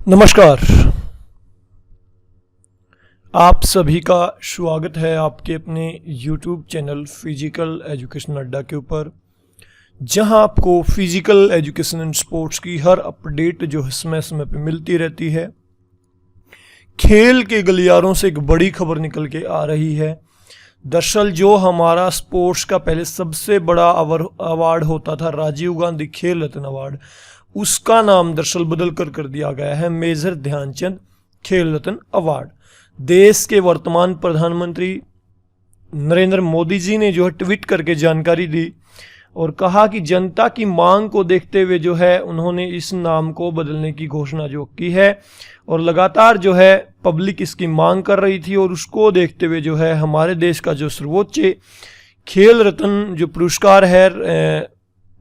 नमस्कार। आप सभी का स्वागत है आपके अपने YouTube चैनल फिजिकल एजुकेशन अड्डा के ऊपर, जहां आपको फिजिकल एजुकेशन एंड स्पोर्ट्स की हर अपडेट जो है समय समय पे मिलती रहती है। खेल के गलियारों से एक बड़ी खबर निकल के आ रही है। दरअसल जो हमारा स्पोर्ट्स का पहले सबसे बड़ा अवार्ड होता था, राजीव गांधी खेल रत्न अवार्ड, उसका नाम दरअसल बदल कर दिया गया है मेजर ध्यानचंद खेल रत्न अवार्ड। देश के वर्तमान प्रधानमंत्री नरेंद्र मोदी जी ने जो है ट्वीट करके जानकारी दी और कहा कि जनता की मांग को देखते हुए जो है उन्होंने इस नाम को बदलने की घोषणा जो की है और लगातार जो है पब्लिक इसकी मांग कर रही थी और उसको देखते हुए जो है हमारे देश का जो सर्वोच्च खेल रत्न जो पुरस्कार है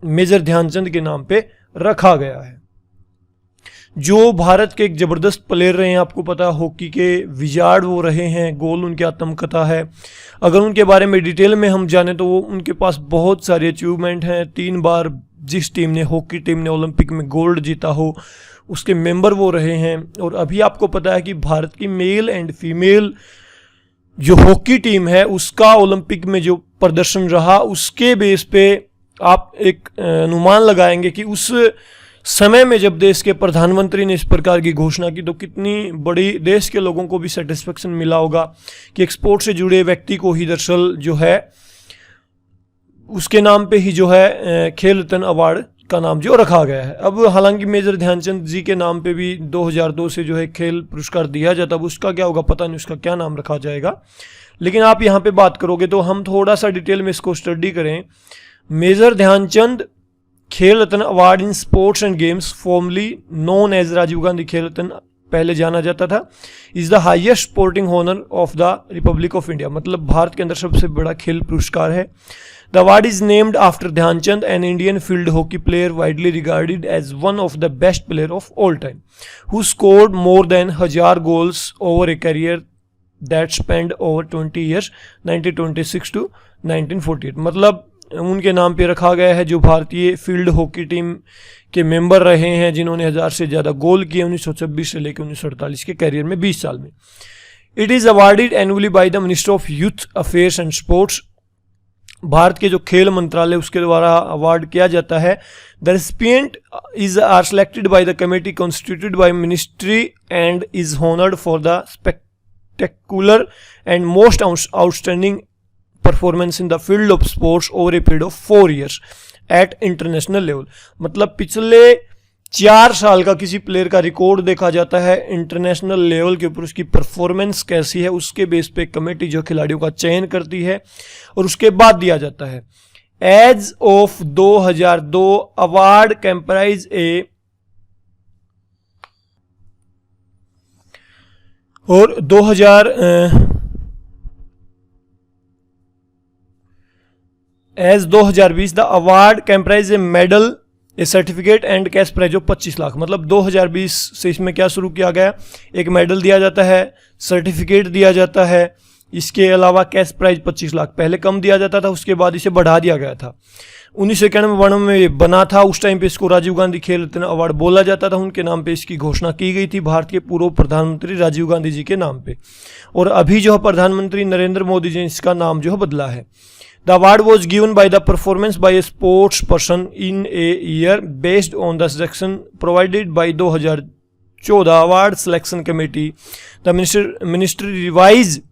मेजर ध्यानचंद के नाम पे रखा गया है। जो भारत के एक जबरदस्त प्लेयर रहे हैं, आपको पता हॉकी के विजार्ड वो रहे हैं, गोल उनकी आत्मकथा है। अगर उनके बारे में डिटेल में हम जाने तो वो उनके पास बहुत सारे अचीवमेंट हैं। 3 बार जिस टीम ने हॉकी टीम ने ओलंपिक में गोल्ड जीता हो उसके मेंबर वो रहे हैं। और अभी आपको पता है कि भारत की मेल एंड फीमेल जो हॉकी टीम है उसका ओलंपिक में जो प्रदर्शन रहा उसके बेस पे आप एक अनुमान लगाएंगे कि उस समय में जब देश के प्रधानमंत्री ने इस प्रकार की घोषणा की तो कितनी बड़ी देश के लोगों को भी सेटिस्फेक्शन मिला होगा कि एक स्पोर्ट से जुड़े व्यक्ति को ही दरअसल जो है उसके नाम पे ही जो है खेल रत्न अवार्ड का नाम जो रखा गया है। अब हालांकि मेजर ध्यानचंद जी के नाम पे भी 2002 से जो है खेल पुरस्कार दिया जाता, अब उसका क्या होगा पता नहीं, उसका क्या नाम रखा जाएगा। लेकिन आप यहाँ पे बात करोगे तो हम थोड़ा सा डिटेल में इसको स्टडी करें। Major Dhyanchand Khel Ratna award in sports and games, formerly known as Rajiv Gandhi Khel Ratna पहले जाना जाता था, is the highest sporting honour of the republic of India, मतलब भारत के अंदर सबसे बड़ा खेल पुरस्कार है। The award is named after Dhyanchand, an Indian field hockey player widely regarded as one of the best player of all time, who scored more than 1000 goals over a career that spend over 20 years 1926 to 1948। मतलब उनके नाम पे रखा गया है जो भारतीय field hockey team के मेंबर रहे हैं जिन्होंने 1000 से ज़्यादा गोल किए 1926 से लेकर 1948 के करियर में 20 साल में। It is awarded annually by the minister of youth affairs and sports, Bharat के जो खेल मंत्रालय उसके द्वारा अवार्ड किया जाता है। The recipient is are selected by the committee constituted by ministry and is honoured for the spectacular and most outstanding performance in the field of sports over a period of 4 years at international level. मतलब पिछले 4 साल का किसी player का record देखा जाता है international level के ऊपर, उसकी परफॉर्मेंस कैसी है उसके बेस पे कमेटी जो खिलाड़ियों का चयन करती है और उसके बाद दिया जाता है। As of 2002 award comprise a और 2020 the award comprise a medal a certificate and cash prize of 25 lakh. मतलब 2020 से इसमें क्या शुरू किया गया, एक मेडल दिया जाता है, सर्टिफिकेट दिया जाता है, इसके अलावा कैश प्राइज 25 लाख। पहले कम दिया जाता था, उसके बाद इसे बढ़ा दिया गया था। 1991 में बना था, उस टाइम पे इसको राजीव गांधी खेल रत्न अवार्ड बोला जाता था। उनके नाम पे इसकी घोषणा की गई थी भारत के पूर्व प्रधानमंत्री राजीव गांधी जी के नाम पे, और अभी जो है प्रधानमंत्री नरेंद्र मोदी जी ने इसका नाम जो है बदला है। The award was given by the performance by a sports person in a year based on the selection provided by 2014 award selection committee. The ministry revised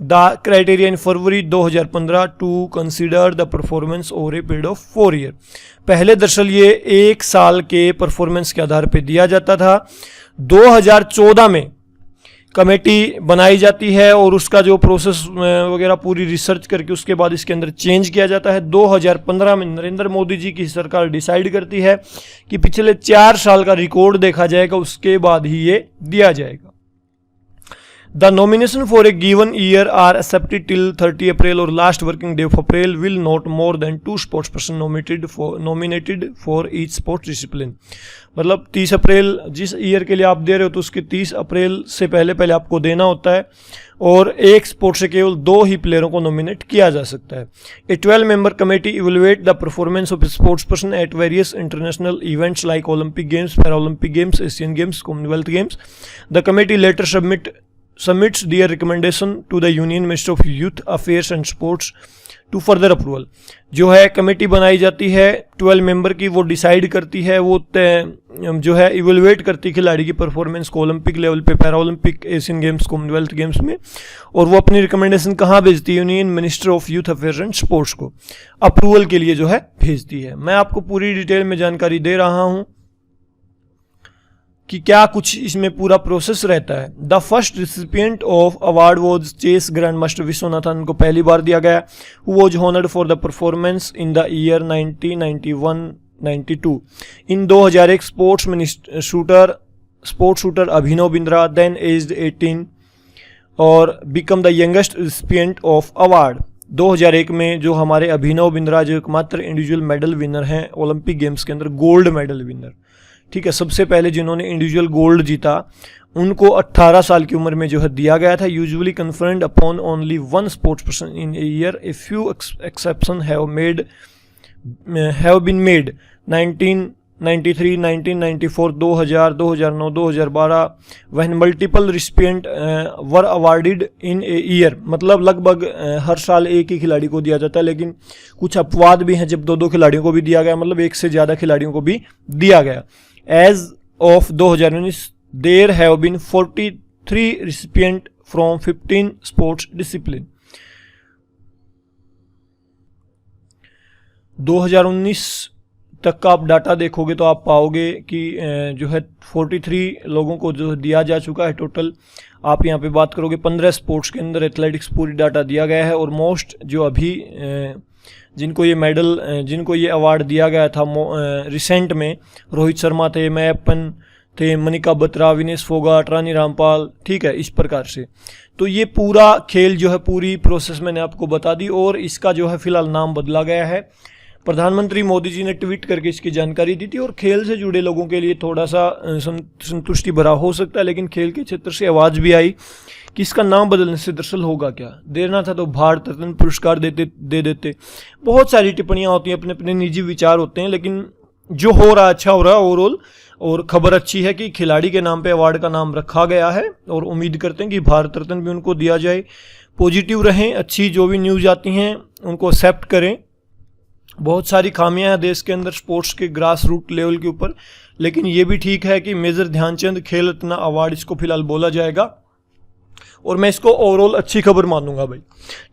the criteria in February 2015 to consider the performance over a period of 4 years. पहले दरअसल ये 1 साल के performance के आधार पर दिया जाता था। 2014 में कमेटी बनाई जाती है और उसका जो प्रोसेस वगैरह पूरी रिसर्च करके उसके बाद इसके अंदर चेंज किया जाता है। 2015 में नरेंद्र मोदी जी की सरकार डिसाइड करती है कि पिछले 4 साल का रिकॉर्ड देखा जाएगा, उसके बाद ही ये दिया जाएगा। The nomination for a given year are accepted till 30 April or last working day of April. Will not more than 2 sportsperson nominated for each sports discipline. मतलब 30 अप्रैल जिस ईयर के लिए आप दे रहे हो तो उसके 30 अप्रैल से पहले आपको देना होता है, और एक स्पोर्ट से केवल 2 ही प्लेयरों को नॉमिनेट किया जा सकता है. ए 12 member committee evaluate the performance of a sportsperson at various international events like Olympic Games, Paralympic Games, Asian Games, Commonwealth Games. The committee later submits their recommendation to the Union Minister of Youth Affairs and Sports to further approval. जो है committee बनाई जाती है 12 member की, वो decide करती है, वो जो है इवेलुएट करती है खिलाड़ी की परफॉर्मेंस को ओलंपिक लेवल पे, para Olympic, Asian games, Commonwealth games में, और वो अपनी रिकमेंडेशन कहाँ भेजती है? Union minister of youth affairs and sports को अप्रूवल के लिए जो है भेजती है. मैं आपको पूरी डिटेल में जानकारी दे रहा हूँ कि क्या कुछ इसमें पूरा प्रोसेस रहता है. The first recipient of award was chess grandmaster Viswanathan को पहली बार दिया गया, who was honoured for the performance in the year 1991-92. In 2001 sports shooter Abhinav Bindra, then aged 18, और become the youngest recipient of award. 2001 में जो हमारे अभिनव बिंद्रा जो एकमात्र इंडिविजुअल मेडल विनर हैं ओलंपिक गेम्स के अंदर, गोल्ड मेडल विनर, ठीक है, सबसे पहले जिन्होंने इंडिविजुअल गोल्ड जीता, उनको 18 साल की उम्र में जो है दिया गया था. Usually conferred upon only 1 sports person in a year. A few exception have been made. 1993, 1994, 2000, 2009, 2012 when multiple recipient were awarded in a year. मतलब लगभग हर साल एक ही खिलाड़ी को दिया जाता है, लेकिन कुछ अपवाद भी हैं जब 2 खिलाड़ियों को भी दिया गया, मतलब एक से ज़्यादा खिलाड़ियों को भी दिया गया. As of 2019, there have been 43 recipients from 15 sports discipline. 2019 तक का आप डाटा देखोगे तो आप पाओगे कि जो है 43 लोगों को जो दिया जा चुका है टोटल. आप यहाँ पे बात करोगे 15 स्पोर्ट्स के अंदर एथलेटिक्स पूरी डाटा दिया गया है, और मोस्ट जो अभी जिनको ये अवार्ड दिया गया था रिसेंट में, रोहित शर्मा थे, मैयप्पन थे, मनिका बत्रा, विनेश फोगाट, रानी रामपाल, ठीक है, इस प्रकार से. तो ये पूरा खेल जो है, पूरी प्रोसेस मैंने आपको बता दी, और इसका जो है फिलहाल नाम बदला गया है. प्रधानमंत्री मोदी जी ने ट्वीट करके इसकी जानकारी दी थी, और खेल से जुड़े लोगों के लिए थोड़ा सा संतुष्टि भरा हो सकता है, लेकिन खेल के क्षेत्र से आवाज़ भी आई कि इसका नाम बदलने से दरअसल होगा क्या. देना था तो भारत रत्न पुरस्कार दे देते. बहुत सारी टिप्पणियां होती हैं, अपने अपने निजी विचार होते हैं, लेकिन जो हो रहा अच्छा हो रहा है ओवरऑल. और खबर अच्छी है कि खिलाड़ी के नाम पे अवार्ड का नाम रखा गया है, और उम्मीद करते हैं कि भारत रत्न भी उनको दिया जाए. पॉजिटिव रहें, अच्छी जो भी न्यूज़ आती हैं उनको एक्सेप्ट करें. बहुत सारी खामियां हैं देश के अंदर स्पोर्ट्स के ग्रास रूट लेवल के ऊपर, लेकिन ये भी ठीक है कि मेजर ध्यानचंद खेल रत्न अवार्ड इसको फिलहाल बोला जाएगा, और मैं इसको ओवरऑल अच्छी खबर मानूंगा भाई.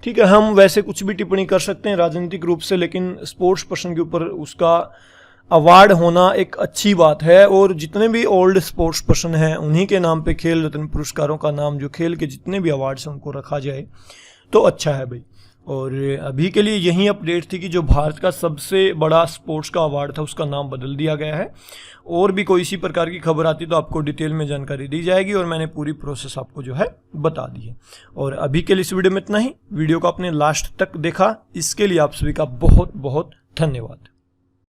ठीक है, हम वैसे कुछ भी टिप्पणी कर सकते हैं राजनीतिक रूप से, लेकिन स्पोर्ट्स पर्सन के ऊपर उसका अवार्ड होना एक अच्छी बात है. और जितने भी ओल्ड स्पोर्ट्स पर्सन हैं उन्हीं के नाम पे खेल रत्न पुरस्कारों का नाम, जो खेल के जितने भी अवार्ड्स हैं उनको रखा जाए तो अच्छा है भाई. और अभी के लिए यही अपडेट थी कि जो भारत का सबसे बड़ा स्पोर्ट्स का अवार्ड था उसका नाम बदल दिया गया है. और भी कोई इसी प्रकार की खबर आती तो आपको डिटेल में जानकारी दी जाएगी, और मैंने पूरी प्रोसेस आपको जो है बता दी है. और अभी के लिए इस वीडियो में इतना ही. वीडियो को आपने लास्ट तक देखा, इसके लिए आप सभी का बहुत बहुत धन्यवाद.